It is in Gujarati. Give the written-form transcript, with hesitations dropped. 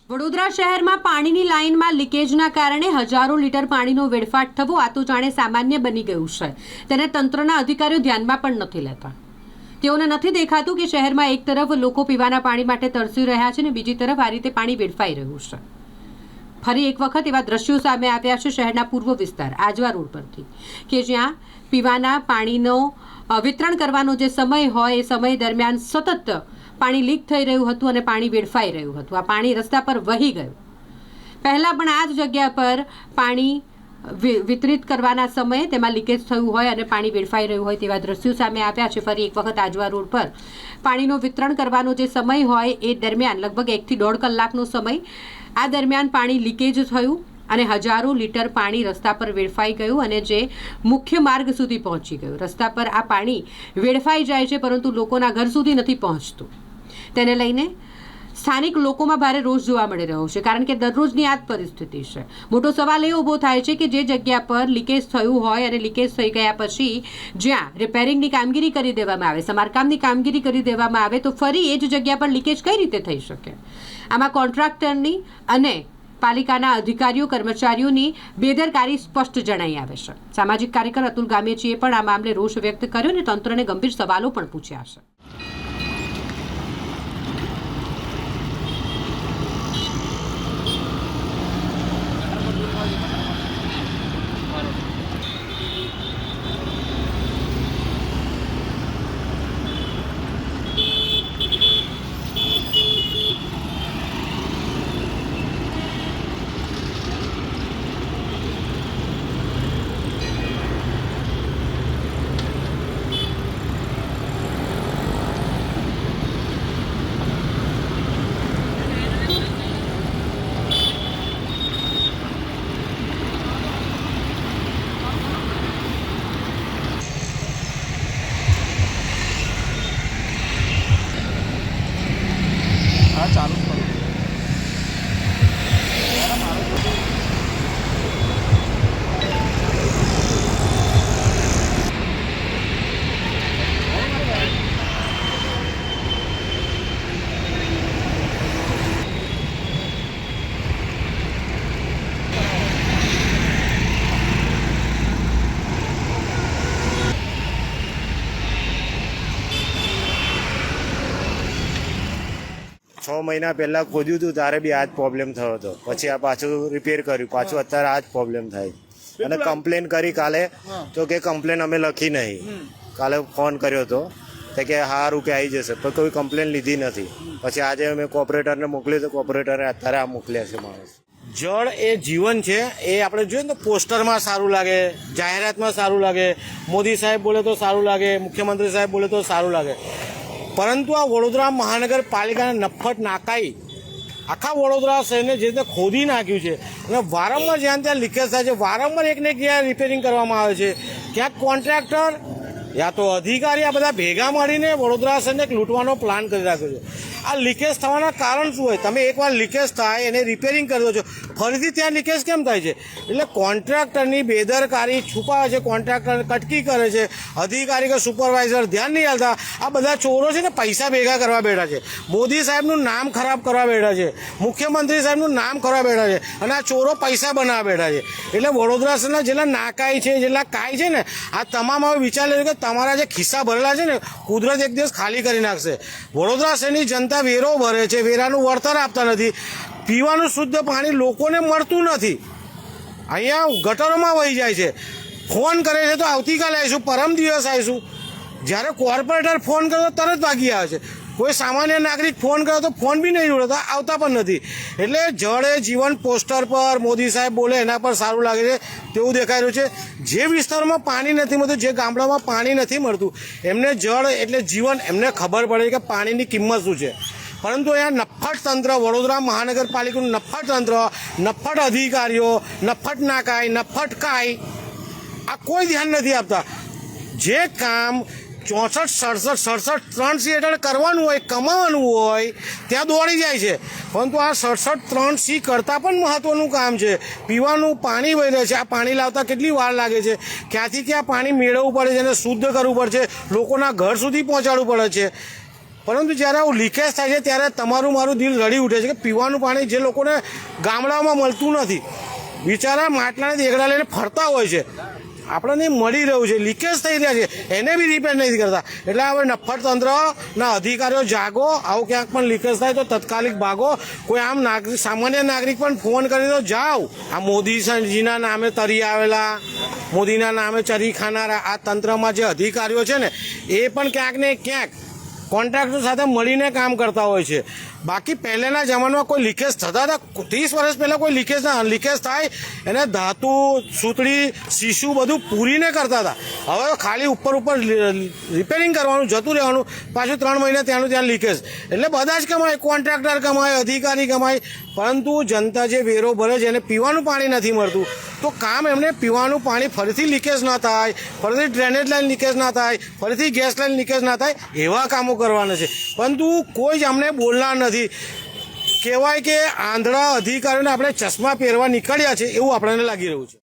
વડોદરા શહેરમાં પાણીની લાઇનમાં લીકેજના કારણે હજારો લીટર પાણીનો વેડફાટ થવો આ તો જાણે સામાન્ય બની ગયું છે। તેને તંત્રના અધિકારીઓ ધ્યાનમાં પણ નથી લેતા। તેઓને નથી દેખાતું કે શહેરમાં એક તરફ લોકો પીવાના પાણી માટે તરસી રહ્યા છે અને બીજી તરફ આ રીતે પાણી વેડફાઈ રહ્યું છે। ફરી એક વખત એવા દ્રશ્યો સામે આવ્યા છે શહેરના પૂર્વ વિસ્તાર આજવા રોડ પરથી કે જ્યાં પીવાના પાણીનો વિતરણ કરવાનો જે સમય હોય એ સમય દરમિયાન સતત પાણી લીક થઈ રહ્યું હતું અને પાણી વેડફાઈ રહ્યું હતું। આ પાણી રસ્તા પર વહી ગયું। પહેલાં પણ આ જ જગ્યા પર પાણી વિતરિત કરવાના સમયે તેમાં લીકેજ થયું હોય અને પાણી વેડફાઈ રહ્યું હોય તેવા દ્રશ્યો સામે આવ્યા છે। ફરી એક વખત આજવા રોડ પર પાણીનો વિતરણ કરવાનો જે સમય હોય એ દરમિયાન લગભગ 1 થી 1.5 કલાકનો સમય આ દરમિયાન પાણી લીકેજ થયું અને હજારો લીટર પાણી રસ્તા પર વેડફાઈ ગયું અને જે મુખ્ય માર્ગ સુધી પહોંચી ગયું। રસ્તા પર આ પાણી વેડફાઈ જાય છે પરંતુ લોકોના ઘર સુધી નથી પહોંચતું। તેને લઈને સ્થાનિક લોકોમાં ભારે રોષ જોવા મળી રહ્યો છે કારણ કે દરરોજની આ જ પરિસ્થિતિ છે। મોટો સવાલ એ ઊભો થાય છે કે જે જગ્યા પર લીકેજ થયું હોય અને લીકેજ થઈ ગયા પછી જ્યાં રિપેરિંગની કામગીરી કરી દેવામાં આવે, સમારકામની કામગીરી કરી દેવામાં આવે તો ફરી એ જ જગ્યા પર લીકેજ કઈ રીતે થઈ શકે? આમાં કોન્ટ્રાક્ટરની અને પાલિકાના અધિકારીઓ કર્મચારીઓની બેદરકારી સ્પષ્ટ જણાઈ આવે છે। સામાજિક કાર્યકર અતુલ ગામેચીએ પણ આ મામલે રોષ વ્યક્ત કર્યો અને તંત્રને ગંભીર સવાલો પણ પૂછ્યા છે। ચાલુ કરો છ મહિના પહેલાં ખોદ્યું હતું ત્યારે બી આ જ પ્રોબ્લેમ થયો હતો। પછી આ પાછું રિપેર કર્યું, પાછું અત્યારે આ જ પ્રોબ્લેમ થાય અને કમ્પ્લેન કરી કાલે તો કે કમ્પ્લેન અમે લખી નહીં। કાલે ફોન કર્યો હતો કે સારું કે આવી જશે પણ કોઈ કમ્પ્લેન લીધી નથી। પછી આજે અમે કોર્પોરેટરને મોકલ્યું તો કોર્પોરેટરે અત્યારે આ મોકલ્યા છે માણસ। જળ એ જીવન છે એ આપણે જોઈએ ને પોસ્ટરમાં સારું લાગે, જાહેરાતમાં સારું લાગે, મોદી સાહેબ બોલે તો સારું લાગે, મુખ્યમંત્રી સાહેબ બોલે તો સારું લાગે, પરંતુ આ વડોદરા મહાનગરપાલિકાના નફ્ફટ નાકાઈ આખા વડોદરા શહેરને જે રીતે ખોદી નાખ્યું છે અને વારંવાર જ્યાં ત્યાં લીકેજ થાય છે, વારંવાર એકને એક જગ્યાએ રિપેરિંગ કરવામાં આવે છે। ક્યાંક કોન્ટ્રાક્ટર યા તો અધિકારી આ બધા ભેગા મળીને વડોદરા શહેરને એક લૂંટવાનો પ્લાન કરી રાખ્યો છે। આ લીકેજ થવાના કારણ શું હોય? તમે એકવાર લીકેજ થાય એને રિપેરિંગ કરી દો છો, ફરીથી ત્યાં લીકેજ કેમ થાય છે? એટલે કોન્ટ્રાક્ટરની બેદરકારી છુપાવે છે, કોન્ટ્રાક્ટર કટકી કરે છે, અધિકારી કે સુપરવાઇઝર ધ્યાન નહીં આપતા। આ બધા ચોરો છે ને પૈસા ભેગા કરવા બેઠા છે, મોદી સાહેબનું નામ ખરાબ કરવા બેઠા છે, મુખ્યમંત્રી સાહેબનું નામ કરવા બેઠા છે અને આ ચોરો પૈસા બનાવવા બેઠા છે। એટલે વડોદરા શહેરના જેટલા નાકાઈ છે, જેટલા કાઈ છે ને આ તમામ હવે વિચાર લેજો કે તમારા જે ખિસ્સા ભરેલા છે ને કુદરત એક દિવસ ખાલી કરી નાખશે। વડોદરા શહેરની જનતા વેરો ભરે છે, વેરાનું વળતર આપતા નથી, પીવાનું શુદ્ધ પાણી લોકોને મળતું નથી, અહીંયા ગટરોમાં વહી જાય છે। ફોન કરે છે તો આવતીકાલે આવીશું, પરમ દિવસ આવીશું, જ્યારે કોર્પોરેટર ફોન કરે તો તરત ભાગી આવે છે। કોઈ સામાન્ય નાગરિક ફોન કરે તો ફોન બી નહીં જોડતા, આવતા પણ નથી। એટલે જળ એ જીવન પોસ્ટર પર મોદી સાહેબ બોલે એના પર સારું લાગે છે તેવું દેખાઈ રહ્યું છે। જે વિસ્તારમાં પાણી નથી મળતું, જે ગામડામાં પાણી નથી મળતું, એમને જળ એટલે જીવન, એમને ખબર પડે કે પાણીની કિંમત શું છે। પરંતુ અહીંયા નફ્ફટ તંત્ર, વડોદરા મહાનગરપાલિકાનું નફ્ફટ તંત્ર, નફ્ફટ અધિકારીઓ, નફ્ફટ નાકાઈ, નફ્ફટ કાઈ, આ કોઈ ધ્યાન નથી આપતા। જે કામ 64, 67, 3C હેઠળ કરવાનું હોય, કમાવાનું હોય ત્યાં દોડી જાય છે, પરંતુ આ 67, 3C કરતાં પણ મહત્ત્વનું કામ છે। પીવાનું પાણી વહી રહે છે, આ પાણી લાવતા કેટલી વાર લાગે છે, ક્યાંથી ક્યાં પાણી મેળવવું પડે છે અને શુદ્ધ કરવું પડે છે, લોકોના ઘર સુધી પહોંચાડવું પડે છે। પરંતુ જ્યારે આવું લીકેજ થાય છે ત્યારે તમારું મારું દિલ રડી ઉઠે છે કે પીવાનું પાણી જે લોકોને ગામડાઓમાં મળતું નથી, બિચારા માટલાને દેગડા લઈને ફરતા હોય છે, આપણને મળી રહ્યું છે, લીકેજ થઈ રહ્યા છે, એને બી રિપેર નથી કરતા. એટલે હવે નફ્ફટ તંત્રના અધિકારીઓ જાગો, આવું ક્યાંક પણ લીકેજ થાય તો તત્કાલિક ભાગો. કોઈ આમ નાગરિક, સામાન્ય નાગરિક પણ ફોન કરી તો જાઓ. આ મોદીજીના નામે તરી આવેલા, મોદીના નામે ચરી ખાનારા આ તંત્રમાં જે અધિકારીઓ છે ને એ પણ ક્યાંક ને ક્યાંક કોન્ટ્રાક્ટર સાથે મળીને કામ કરતા હોય છે. બાકી પહેલાંના જમાનામાં કોઈ લીકેજ થતા હતા, 30 વર્ષ પહેલાં કોઈ લીકેજ થાય એને ધાતુ, સૂતળી, શીશુ બધું પૂરીને કરતા હતા. હવે ખાલી ઉપર રિપેરિંગ કરવાનું, જતું રહેવાનું, પાછું 3 મહિના ત્યાંનું ત્યાં લીકેજ. એટલે બધા જ કમાય, કોન્ટ્રાક્ટર કમાય, અધિકારી કમાય, પરંતુ જનતા જે વેરો ભરે છે એને પીવાનું પાણી નથી મળતું. તો કામ એમને પીવાનું પાણી ફરીથી લીકેજ ના થાય, ફરીથી ડ્રેનેજ લાઈન લીકેજ ના થાય, ફરીથી ગેસ લાઈન લીકેજ ના થાય, એવા કામો કરવાના છે. પરંતુ કોઈ જ અમને બોલનાર નથી. કહેવાય કે આંધળા અધિકારીઓને આપણે ચશ્મા પહેરવા નીકળ્યા છે એવું આપણને લાગી રહ્યું છે.